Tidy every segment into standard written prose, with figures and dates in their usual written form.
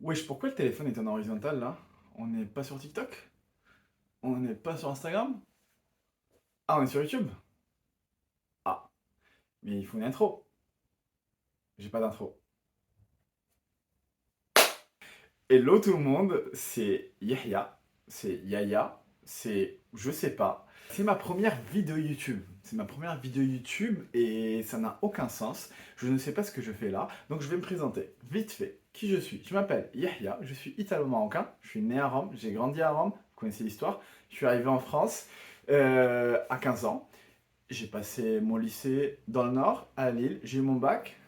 Wesh, pourquoi le téléphone est en horizontal là? On n'est pas sur TikTok? On n'est pas sur Instagram? Ah, on est sur YouTube? Ah, mais il faut une intro. J'ai pas d'intro. Hello tout le monde, c'est Yahya, c'est Yaya, c'est je sais pas. C'est ma première vidéo YouTube. C'est ma première vidéo YouTube et ça n'a aucun sens. Je ne sais pas ce que je fais là. Donc je vais me présenter vite fait qui je suis. Je m'appelle Yahya, je suis italo-marocain. Je suis né à Rome, j'ai grandi à Rome. Vous connaissez l'histoire. Je suis arrivé en France à 15 ans. J'ai passé mon lycée dans le nord, à Lille. J'ai eu mon bac,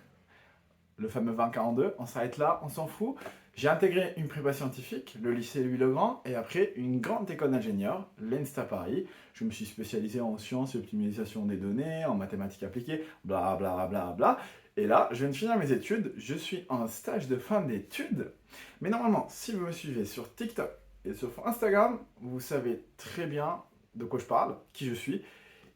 le fameux 2042. On s'arrête là, on s'en fout. J'ai intégré une prépa scientifique, le lycée Louis-le-Grand, et après une grande école d'ingénieur, l'ENSTA Paris. Je me suis spécialisé en sciences et optimisation des données, en mathématiques appliquées, bla bla bla bla. Et là, je viens de finir mes études, je suis en stage de fin d'études. Mais normalement, si vous me suivez sur TikTok et sur Instagram, vous savez très bien de quoi je parle, qui je suis.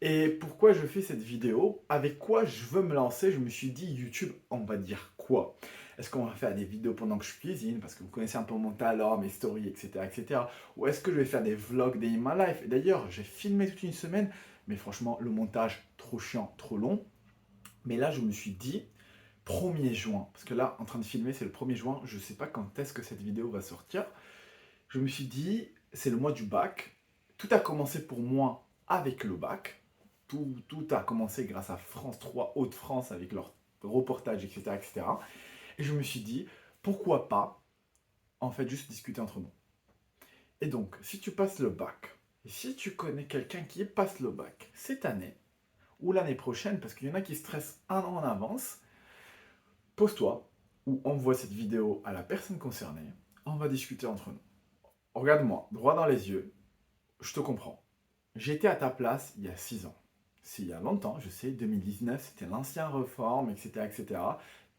Et pourquoi je fais cette vidéo? Avec quoi je veux me lancer? Je me suis dit, YouTube, on va dire quoi? Est-ce qu'on va faire des vidéos pendant que je cuisine? Parce que vous connaissez un peu mon talent, mes stories, etc. etc. Ou est-ce que je vais faire des vlogs Day in My Life? Et d'ailleurs, j'ai filmé toute une semaine, mais franchement, le montage, trop chiant, trop long. Mais là, je me suis dit, 1er juin, parce que là, en train de filmer, c'est le 1er juin, je ne sais pas quand est-ce que cette vidéo va sortir. Je me suis dit, c'est le mois du bac. Tout a commencé pour moi avec le bac. Tout a commencé grâce à France 3 Hauts-de-France avec leur reportage, etc., etc. Et cetera. Et je me suis dit, pourquoi pas, en fait, juste discuter entre nous. Et donc, si tu passes le bac, et si tu connais quelqu'un qui passe le bac cette année, ou l'année prochaine, parce qu'il y en a qui stressent un an en avance, pose-toi, ou envoie cette vidéo à la personne concernée, on va discuter entre nous. Regarde-moi, droit dans les yeux, je te comprends. J'étais à ta place il y a 6 ans. C'est il y a longtemps, je sais, 2019, c'était l'ancien réforme, etc., etc.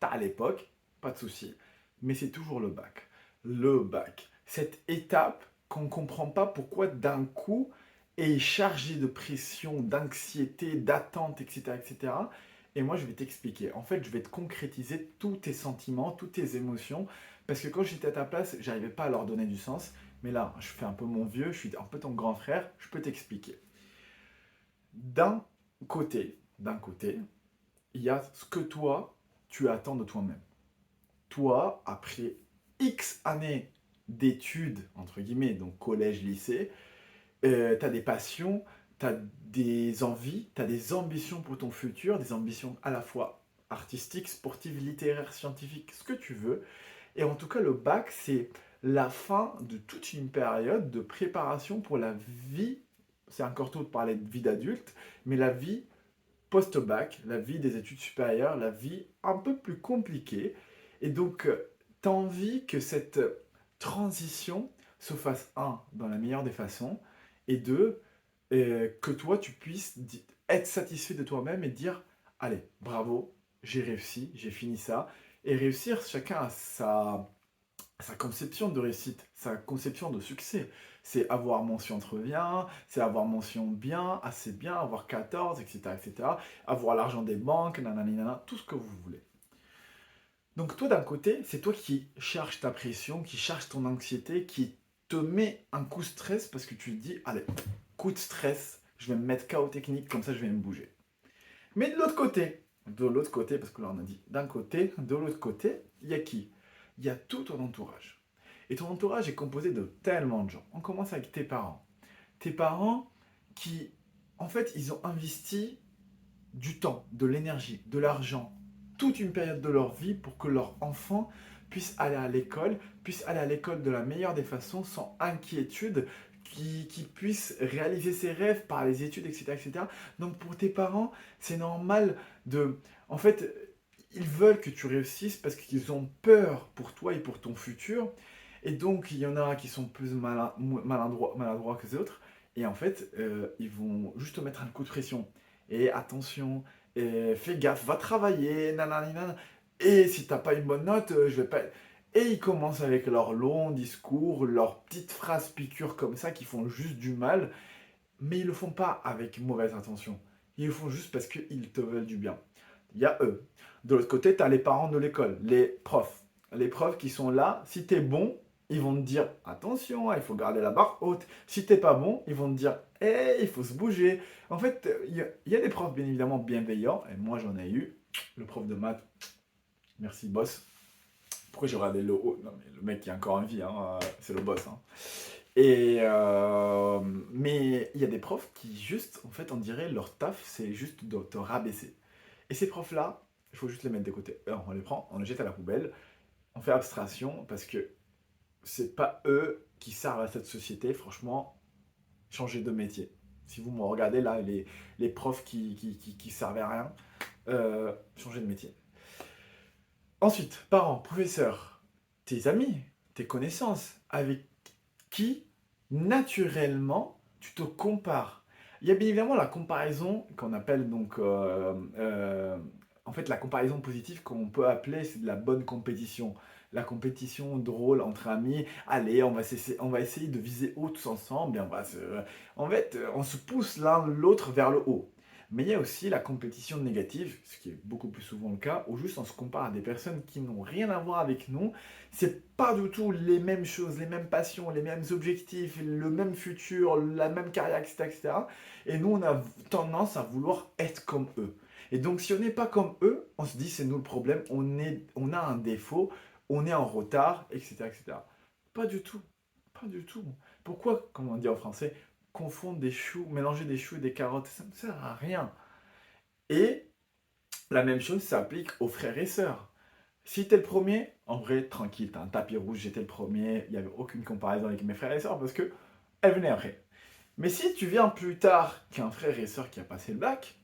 T'as à l'époque, pas de souci. Mais c'est toujours le bac. Le bac. Cette étape qu'on ne comprend pas pourquoi d'un coup est chargée de pression, d'anxiété, d'attente, etc., etc. Et moi, je vais t'expliquer. En fait, je vais te concrétiser tous tes sentiments, toutes tes émotions. Parce que quand j'étais à ta place, j'arrivais pas à leur donner du sens. Mais là, je fais un peu mon vieux, je suis un peu ton grand frère, je peux t'expliquer. D'un côté, il y a ce que toi, tu attends de toi-même. Toi, après X années d'études, entre guillemets, donc collège, lycée, tu as des passions, tu as des envies, tu as des ambitions pour ton futur, des ambitions à la fois artistiques, sportives, littéraires, scientifiques, ce que tu veux. Et en tout cas, le bac, c'est la fin de toute une période de préparation pour la vie. C'est encore tôt de parler de vie d'adulte, mais la vie post-bac, la vie des études supérieures, la vie un peu plus compliquée. Et donc, tu as envie que cette transition se fasse, un, dans la meilleure des façons, et deux, que toi, tu puisses être satisfait de toi-même et dire, allez, bravo, j'ai réussi, j'ai fini ça. Et réussir, chacun a sa conception de réussite, sa conception de succès. C'est avoir mention entre bien, c'est avoir mention bien, assez bien, avoir 14, etc., etc., avoir l'argent des banques, nanana, tout ce que vous voulez. Donc toi d'un côté, c'est toi qui charges ta pression, qui charges ton anxiété, qui te met un coup de stress parce que tu te dis, allez, coup de stress, je vais me mettre KO technique, comme ça je vais me bouger. Mais de l'autre côté, parce que là on a dit d'un côté, de l'autre côté, il y a qui? Il y a tout ton entourage. Et ton entourage est composé de tellement de gens. On commence avec tes parents. Tes parents qui, en fait, ils ont investi du temps, de l'énergie, de l'argent, toute une période de leur vie pour que leur enfant puisse aller à l'école de la meilleure des façons, sans inquiétude, qui puisse réaliser ses rêves par les études, etc., etc. Donc pour tes parents, c'est normal de... En fait, ils veulent que tu réussisses parce qu'ils ont peur pour toi et pour ton futur. Et donc, il y en a qui sont plus maladroits que les autres. Et en fait, ils vont juste te mettre un coup de pression. Et attention, et fais gaffe, va travailler, nanana. Et si t'as pas une bonne note, je vais pas. Et ils commencent avec leurs longs discours, leurs petites phrases piqûres comme ça qui font juste du mal, mais ils le font pas avec mauvaise intention. Ils le font juste parce qu'ils te veulent du bien. Il y a eux. De l'autre côté, tu as les parents de l'école, les profs. les profs qui sont là, si tu es bon, ils vont te dire attention, il faut garder la barre haute. Si t'es pas bon, ils vont te dire il faut se bouger. En fait, il y a des profs bien évidemment bienveillants, et moi j'en ai eu. Le prof de maths, merci boss. Pourquoi j'ai regardé le haut? Non, mais le mec qui est encore en vie, hein, c'est le boss. Hein. Mais il y a des profs qui juste, en fait, on dirait leur taf, c'est juste de te rabaisser. Et ces profs-là, il faut juste les mettre de côté. Alors, on les prend, on les jette à la poubelle, on fait abstraction parce que c'est pas eux qui servent à cette société. Franchement, changez de métier. Si vous me regardez là, les profs qui servaient à rien, changez de métier. Ensuite, parents, professeurs, tes amis, tes connaissances, avec qui, naturellement, tu te compares. Il y a bien évidemment la comparaison qu'on appelle donc, en fait, la comparaison positive qu'on peut appeler, c'est de la bonne compétition. La compétition drôle entre amis. Allez, on va essayer de viser haut tous ensemble. Et en fait, on se pousse l'un l'autre vers le haut. Mais il y a aussi la compétition négative, ce qui est beaucoup plus souvent le cas, où juste on se compare à des personnes qui n'ont rien à voir avec nous. C'est pas du tout les mêmes choses, les mêmes passions, les mêmes objectifs, le même futur, la même carrière, etc., etc. Et nous, on a tendance à vouloir être comme eux. Et donc, si on n'est pas comme eux, on se dit c'est nous le problème, on a un défaut, on est en retard, etc., etc. Pas du tout, pas du tout. Pourquoi, comme on dit en français, confondre des choux, mélanger des choux et des carottes, ça ne sert à rien. Et la même chose s'applique aux frères et sœurs. Si t'es le premier, en vrai, tranquille, t'as un tapis rouge, j'étais le premier, il n'y avait aucune comparaison avec mes frères et sœurs parce que elles venaient après. Mais si tu viens plus tard qu'un frère et sœur qui a passé le bac,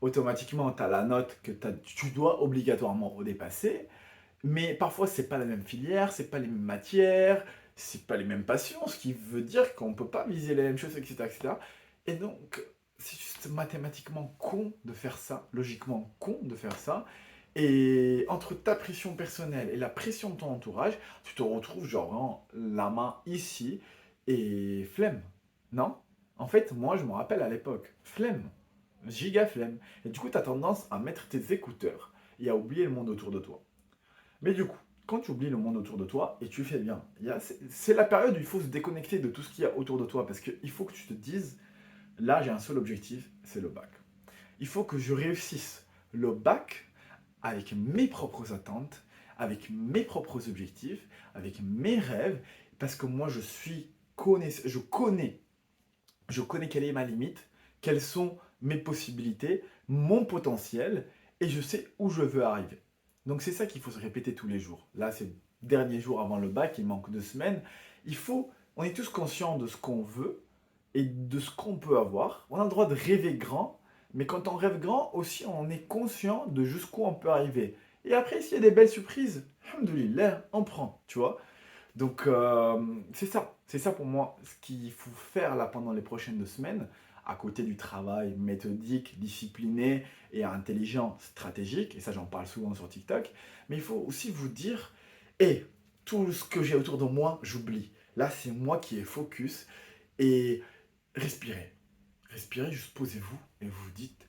automatiquement, tu as la note que tu dois obligatoirement dépasser, mais parfois, c'est pas la même filière, c'est pas les mêmes matières, c'est pas les mêmes passions, ce qui veut dire qu'on peut pas viser les mêmes choses, etc., etc. Et donc, c'est juste mathématiquement con de faire ça, logiquement con de faire ça. Et entre ta pression personnelle et la pression de ton entourage, tu te retrouves genre la main ici et flemme. Non? En fait, moi, je me rappelle à l'époque, flemme, giga flemme. Et du coup, tu as tendance à mettre tes écouteurs et à oublier le monde autour de toi. Mais du coup, quand tu oublies le monde autour de toi, et tu fais bien, c'est la période où il faut se déconnecter de tout ce qu'il y a autour de toi, parce qu'il faut que tu te dises, là j'ai un seul objectif, c'est le bac. Il faut que je réussisse le bac avec mes propres attentes, avec mes propres objectifs, avec mes rêves, parce que moi je connais quelle est ma limite, quelles sont mes possibilités, mon potentiel, et je sais où je veux arriver. Donc c'est ça qu'il faut se répéter tous les jours. Là, c'est le dernier jour avant le bac, il manque 2 semaines. On est tous conscients de ce qu'on veut et de ce qu'on peut avoir. On a le droit de rêver grand, mais quand on rêve grand, aussi on est conscient de jusqu'où on peut arriver. Et après, s'il y a des belles surprises, alhamdoulilah, on prend, tu vois. Donc, c'est ça pour moi ce qu'il faut faire là pendant les prochaines 2 semaines, à côté du travail méthodique, discipliné et intelligent, stratégique, et ça j'en parle souvent sur TikTok, mais il faut aussi vous dire, hé, tout ce que j'ai autour de moi, j'oublie. Là, c'est moi qui ai focus, et respirez. Respirez, juste posez-vous, et vous dites,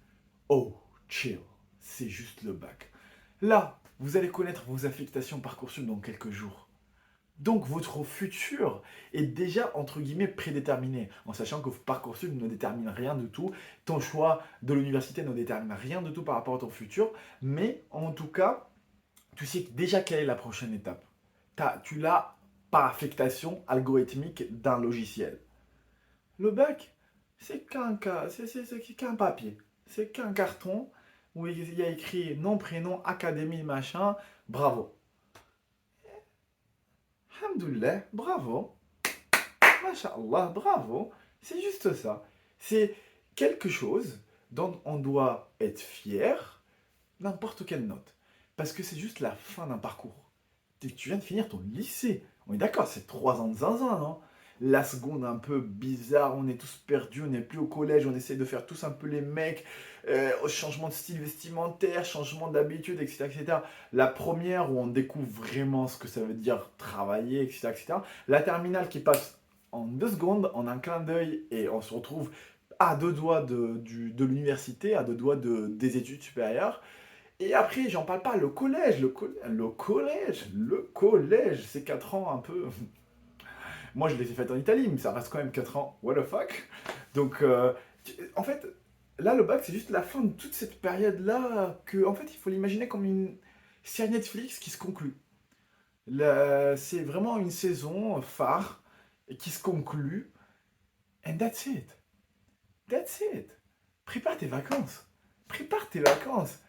oh, chill, c'est juste le bac. Là, vous allez connaître vos affectations Parcoursup dans quelques jours. Donc votre futur est déjà entre guillemets prédéterminé, en sachant que Parcoursup ne détermine rien du tout, ton choix de l'université ne détermine rien du tout par rapport à ton futur, mais en tout cas, tu sais déjà quelle est la prochaine étape. Tu l'as par affectation algorithmique d'un logiciel. Le bac, c'est qu'un papier, c'est qu'un carton où il y a écrit nom, prénom, académie, machin, bravo. Alhamdoulilah, bravo. Masha'Allah, bravo. C'est juste ça. C'est quelque chose dont on doit être fier, n'importe quelle note. Parce que c'est juste la fin d'un parcours. Tu viens de finir ton lycée. On est d'accord, c'est 3 ans de zinzin, non? La seconde un peu bizarre, on est tous perdus, on n'est plus au collège, on essaie de faire tous un peu les mecs, changement de style vestimentaire, changement d'habitude, etc., etc. La première où on découvre vraiment ce que ça veut dire travailler, etc., etc. La terminale qui passe en 2 secondes, en un clin d'œil, et on se retrouve à 2 doigts de l'université, à 2 doigts des études supérieures. Et après, j'en parle pas, le collège, le collège, c'est 4 ans un peu. Moi, je les ai faites en Italie, mais ça reste quand même 4 ans. What the fuck? Donc, en fait, là, le bac, c'est juste la fin de toute cette période-là que, en fait, il faut l'imaginer comme une série Netflix qui se conclut. C'est vraiment une saison phare et qui se conclut. And that's it. That's it. Prépare tes vacances. Prépare tes vacances.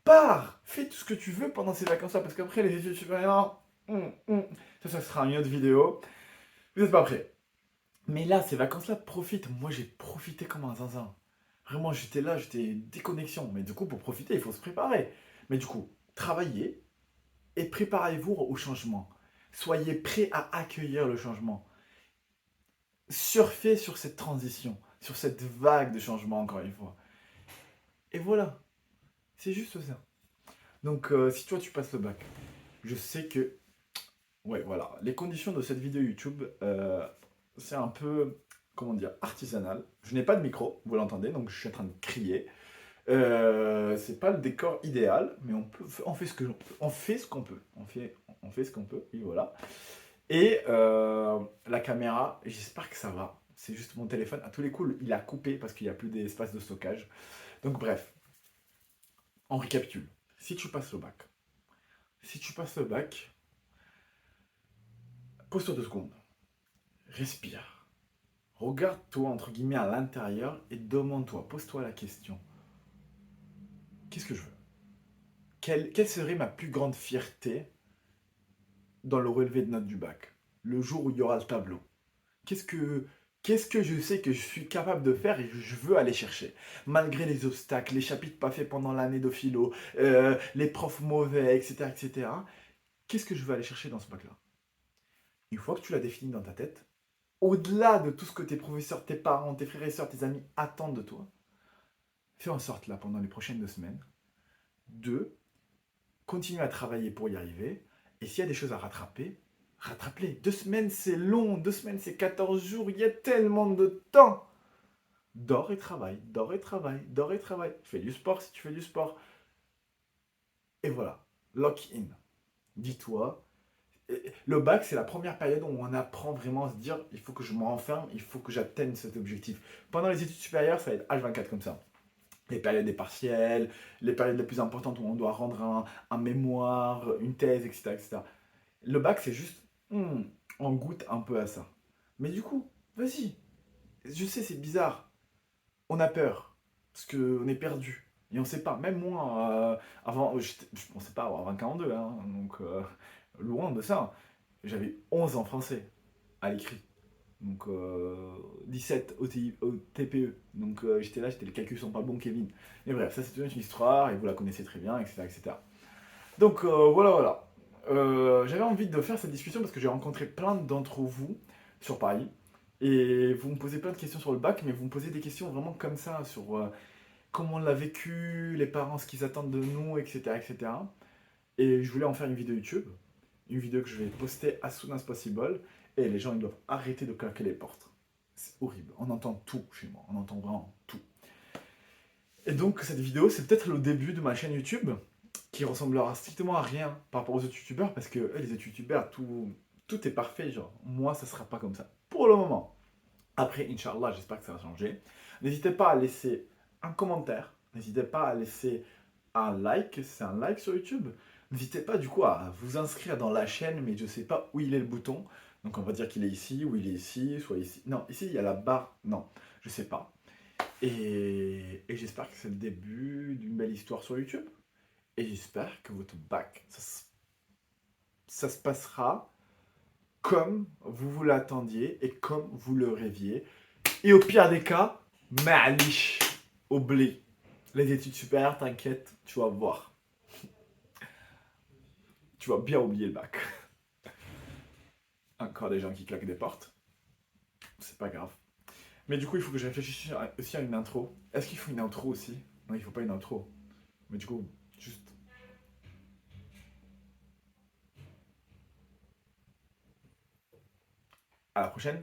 Pars. Fais tout ce que tu veux pendant ces vacances-là. Parce qu'après, les études supérieures, ça sera une autre vidéo. Vous n'êtes pas prêts. Mais là, ces vacances-là, profite. Moi, j'ai profité comme un zinzin. Vraiment, j'étais là, j'étais déconnexion. Mais du coup, pour profiter, il faut se préparer. Mais du coup, travaillez et préparez-vous au changement. Soyez prêts à accueillir le changement. Surfez sur cette transition, sur cette vague de changement, encore une fois. Et voilà, c'est juste ça. Donc, si toi, tu passes le bac, je sais que... Ouais, voilà. Les conditions de cette vidéo YouTube, c'est un peu, comment dire, artisanal. Je n'ai pas de micro, vous l'entendez, donc je suis en train de crier. C'est pas le décor idéal, mais on fait ce que on fait ce qu'on peut. On fait ce qu'on peut, oui, voilà. Et la caméra, j'espère que ça va. C'est juste mon téléphone. À tous les coups, il a coupé parce qu'il n'y a plus d'espace de stockage. Donc bref, on récapitule. Si tu passes le bac, si tu passes le bac, pose-toi 2 secondes. Respire. Regarde-toi, entre guillemets, à l'intérieur et demande-toi, pose-toi la question. Qu'est-ce que je veux? Quelle serait ma plus grande fierté dans le relevé de notes du bac? Le jour où il y aura le tableau. Qu'est-ce que, qu'est-ce que je sais que je suis capable de faire et que je veux aller chercher? Malgré les obstacles, les chapitres pas faits pendant l'année de philo, les profs mauvais, etc., etc. Qu'est-ce que je veux aller chercher dans ce bac-là? Une fois que tu l'as défini dans ta tête, au-delà de tout ce que tes professeurs, tes parents, tes frères et sœurs, tes amis attendent de toi, fais en sorte là, pendant les prochaines 2 semaines, de continuer à travailler pour y arriver. Et s'il y a des choses à rattraper, rattrape-les. 2 semaines, c'est long. 2 semaines, c'est 14 jours. Il y a tellement de temps. Dors et travaille, dors et travaille, dors et travaille. Fais du sport si tu fais du sport. Et voilà. Lock in. Dis-toi. Le bac, c'est la première période où on apprend vraiment à se dire il faut que je me renferme, il faut que j'atteigne cet objectif. Pendant les études supérieures, ça va être H24 comme ça. Les périodes des partiels, les périodes les plus importantes où on doit rendre un mémoire, une thèse, etc., etc. Le bac, c'est juste, on goûte un peu à ça. Mais du coup, vas-y. Je sais, c'est bizarre. On a peur. Parce qu'on est perdu. Et on sait pas. Même moi, avant, on sait pas, avant 42, hein, donc loin de ça. J'avais 11 en français à l'écrit. Donc 17 au TPE. Donc les calculs sont pas bons, Kevin. Mais bref, ça c'est une histoire et vous la connaissez très bien, etc. etc. Donc voilà. J'avais envie de faire cette discussion parce que j'ai rencontré plein d'entre vous sur Paris. Et vous me posez plein de questions sur le bac, mais vous me posez des questions vraiment comme ça, sur comment on l'a vécu, les parents, ce qu'ils attendent de nous, etc., etc. Et je voulais en faire une vidéo YouTube, une vidéo que je vais poster as soon as possible, et les gens ils doivent arrêter de claquer les portes. C'est horrible, on entend tout chez moi, on entend vraiment tout. Et donc cette vidéo, c'est peut-être le début de ma chaîne YouTube, qui ressemblera strictement à rien par rapport aux autres youtubeurs, parce que les autres youtubeurs, tout est parfait, genre, moi ça sera pas comme ça, pour le moment. Après, Inch'Allah, j'espère que ça va changer. N'hésitez pas à laisser un commentaire. N'hésitez pas à laisser un like. C'est un like sur YouTube. N'hésitez pas du coup à vous inscrire dans la chaîne, mais je ne sais pas où il est le bouton. Donc on va dire qu'il est ici, ou il est ici, soit ici. Non, ici il y a la barre. Non, je ne sais pas. Et j'espère que c'est le début d'une belle histoire sur YouTube. Et j'espère que votre bac, ça se passera comme vous l'attendiez et comme vous le rêviez. Et au pire des cas, ma'alish, oublie. Les études supérieures, t'inquiète, tu vas voir. Tu vas bien oublier le bac. Encore des gens qui claquent des portes. C'est pas grave. Mais du coup, il faut que je réfléchisse aussi à une intro. Est-ce qu'il faut une intro aussi? Non, il faut pas une intro. Mais du coup, juste... À la prochaine.